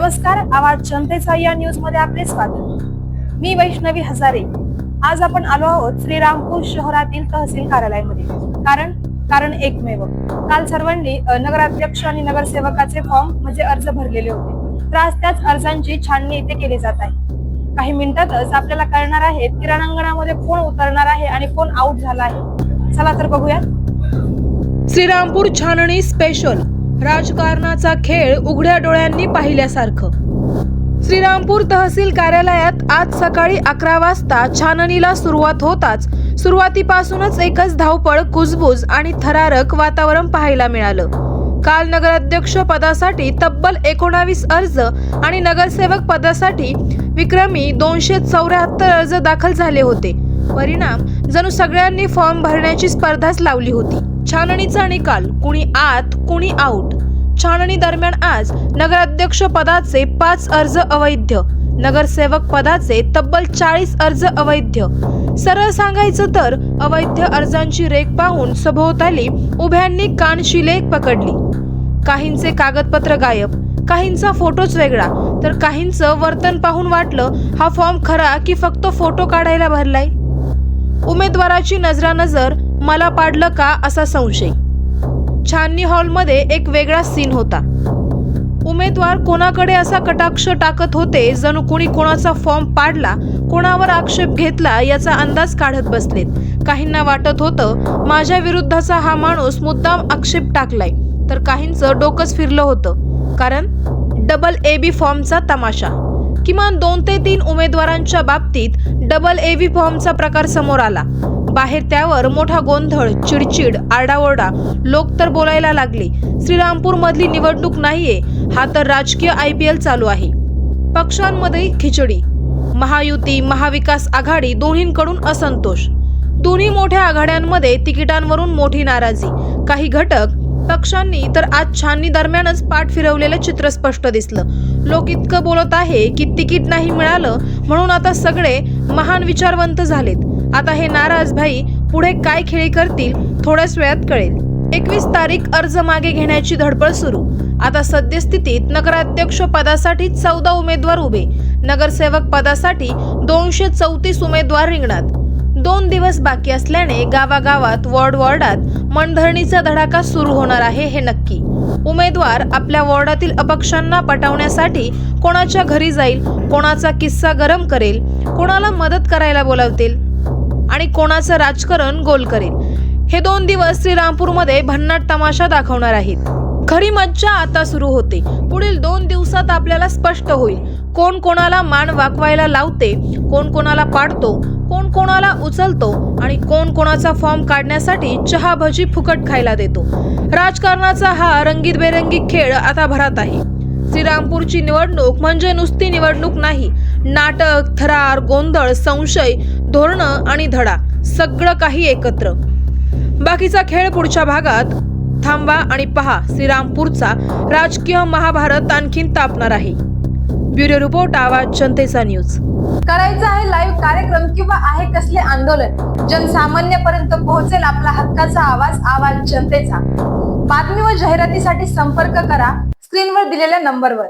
नमस्कार, आवाज जनतेचा या न्यूज मध्ये आपले स्वागत. मी वैष्णवी हजारे. आज आपण आलो आहोत श्रीरामपूर शहरातील तहसील कार्यालयामध्ये. कारण एकमेव. काल सर्वांनी नगराध्यक्ष आणि नगरसेवकाचे फॉर्म म्हणजे अर्ज भरलेले होते. तर आज त्याच अर्जांची छाननी इथे केली जात आहे. काही मिनिटातच आपल्याला कळणार आहे की रणांगणामध्ये कोण उतरणार आहे आणि कोण आउट झाला आहे. चला तर बघूया. श्रीरामपूर छाननी स्पेशल. राजकारणाचा खेळ उघड्या डोळ्यांनी पाहिल्यासारखं. श्रीरामपूर तहसील कार्यालयात आज सकाळी 11 वाजता छाननीला सुरुवात होताच सुरुवातीपासूनच एकच धावपळ, कुजबूज आणि थरारक वातावरण पाहायला मिळालं. काल नगराध्यक्ष पदासाठी तब्बल 19 अर्ज आणि नगरसेवक पदासाठी विक्रमी 274 अर्ज दाखल झाले होते. परिणाम जणू सगळ्यांनी फॉर्म भरण्याची स्पर्धाच लावली होती. छाननीचा निकाल, कुणी आत कुणी आउट. छाननी दरम्यान आज नगराध्यक्ष पदाचे 5 अर्ज अवैध, नगरसेवक पदाचे तब्बल 40 अर्ज अवैध. सरळ सांगायचं तर अवैध अर्जांची रेख पाहून सभोवताली उभ्यांनी कानशिले पकडली. काहींचे कागदपत्र गायब, काहींचा फोटोच वेगळा, तर काहींचं वर्तन पाहून वाटलं हा फॉर्म खरा की फक्त फोटो काढायला भरलाय. उमेदवाराची नजरानजर, मला पाडलं का असा संशय. छाननी हॉलमध्ये एक वेगळा सीन होता. उमेदवार कोणाकडे असा कटाक्ष टाकत होते जणू कुणी कोणाचा फॉर्म पाडला, कोणावर आक्षेप घेतला याचा अंदाज काढत बसलेत. काहींना वाटत होतं माझ्या विरुद्धचा हा माणूस मुद्दाम आक्षेप टाकलाय, तर काहींचं डोकंच फिरलं होतं. कारण डबल AB फॉर्मचा तमाशा. किमान 2 ते 3 उमेदवारांच्या बाबतीत डबल AB फॉर्मचा प्रकार समोर आला. बाहेर त्यावर मोठा गोंधळ, चिडचिड, आरडाओरडा. लोक तर बोलायला लागले, श्रीरामपूर मधली निवडणूक नाहीये, हा तर राजकीय IPL चालू आहे. पक्षांमध्ये खिचडी. महायुती, महाविकास आघाडी दोन्हींकडून असंतोष. दोन्ही मोठ्या आघाड्यांमध्ये तिकिटांवरून मोठी नाराजी. काही घटक पक्षांनी तर आज छाननी दरम्यानच पाठ फिरवलेलं चित्र स्पष्ट दिसलं. लोक इतकं बोलत आहे की तिकीट नाही मिळालं म्हणून आता सगळे महान विचारवंत झालेत. आता हे नाराज भाई पुढे काय खेळी करतील थोड्याच वेळात कळेल. 21 तारीख अर्ज मागे घेण्याची धडपड सुरू. आता सद्यस्थितीत नगराध्यक्ष पदासाठी 14 उमेदवार उभे, नगरसेवक पदासाठी 234 उमेदवार रिंगणात. 2 दिवस बाकी असल्याने गावागावात, वॉर्डात मनधरणीचा धडाका सुरू होणार आहे हे नक्की. उमेदवार आपल्या वॉर्डातील अपक्षांना पटवण्यासाठी कोणाच्या घरी जाईल, कोणाचा किस्सा गरम करेल, कोणाला मदत करायला बोलावतील आणि कोणाचं राजकारण गोल करेल. हे 2 दिवस श्रीरामपूरमध्ये भन्नाट तमाशा दाखवणार आहेत. खरी मज्जा आता सुरू होते. पुढील 2 दिवसात आपल्याला स्पष्ट होईल कोण कोणाला मान वाकवायला लावते, कोण कोणाला पाडतो, कोण कोणाला उचलतो आणि कोण कोणाचा फॉर्म काढण्यासाठी चहा भजी फुकट खायला देतो. राजकारणाचा हा रंगीतबेरंगी खेळ आता भरात आहे. श्रीरामपूरची निवडणूक म्हणजे नुसती निवडणूक नाही. नाटक, थरार, गोंधळ, संशय, धोरणं आणि धडा, सगळं काही एकत्र. बाकीचा खेळ पुढच्या भागात. थांबा आणि पहा, श्रीरामपूरचा राजकीय महाभारत आणखीन तापणार आहे. ब्युरो रिपोर्ट, आवाज जनतेचा न्यूज. करायचा आहे लाईव्ह कार्यक्रम किंवा आहे कसले आंदोलन, जनसामान्यपर्यंत पोहोचेल आपला हक्काचा आवाज, आवाज जनतेचा. बातमी व जाहिरातीसाठी संपर्क करा स्क्रीनवर दिलेल्या नंबरवर.